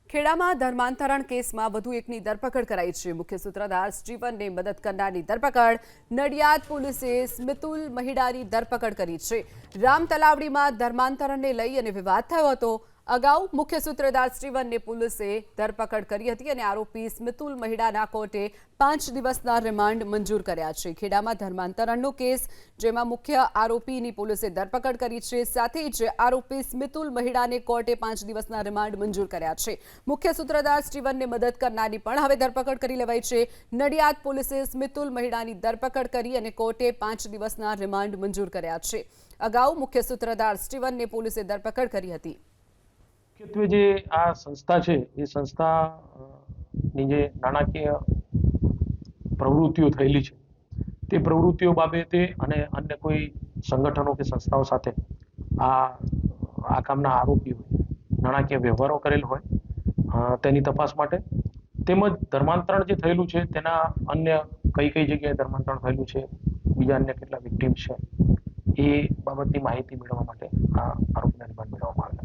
ખેડામાં ધર્માંતરણ કેસમાં વધુ એકની ધરપકડ કરાઈ છે। મુખ્ય સૂત્રધાર સ્ટીવનને મદદ કરનારની ધરપકડ। નડિયાદ પોલીસે સ્મિતુલ મહિડાની ધરપકડ કરી છે। રામ તલાવડીમાં ધર્માંતરણને લઈ અને વિવાદ થયો હતો। અગાઉ મુખ્ય સૂત્રધાર સ્ટીવનને પોલીસે ધરપકડ કરી હતી અને આરોપી સ્મિતુલ મહિડાના કોર્ટે 5 દિવસના રિમાન્ડ મંજૂર કર્યા છે। ખેડામાં ધર્માંતરણનો કેસ જેમાં મુખ્ય આરોપીની પોલીસે ધરપકડ કરી છે, સાથે જ આરોપી સ્મિતુલ મહિડાને કોર્ટે 5 દિવસના રિમાન્ડ મંજૂર કર્યા છે। મુખ્ય સૂત્રધાર સ્ટીવનને મદદ કરનારની પણ હવે ધરપકડ કરી લેવાઈ છે। નડિયાદ પોલીસે સ્મિતુલ મહિડાની ધરપકડ કરી અને કોર્ટે 5 દિવસના રિમાન્ડ મંજૂર કર્યા છે। અગાઉ મુખ્ય સૂત્રધાર સ્ટીવનને પોલીસે ધરપકડ કરી હતી। મુખ્યત્વે જે આ સંસ્થા છે એ સંસ્થાની જે નાણાકીય પ્રવૃત્તિઓ થયેલી છે તે પ્રવૃત્તિઓ બાબતે અને અન્ય કોઈ સંગઠનો કે સંસ્થાઓ સાથે આ કામના આરોપીઓ નાણાકીય વ્યવહારો કરેલ હોય તેની તપાસ માટે, તેમજ ધર્માંતરણ જે થયેલું છે તેના અન્ય કઈ જગ્યાએ ધર્માંતરણ થયેલું છે, બીજા અન્ય કેટલા વિક્ટીમ છે એ બાબતની માહિતી મેળવવા માટે આ આરોપીના રિમાન્ડ મેળવવામાં આવ્યા છે।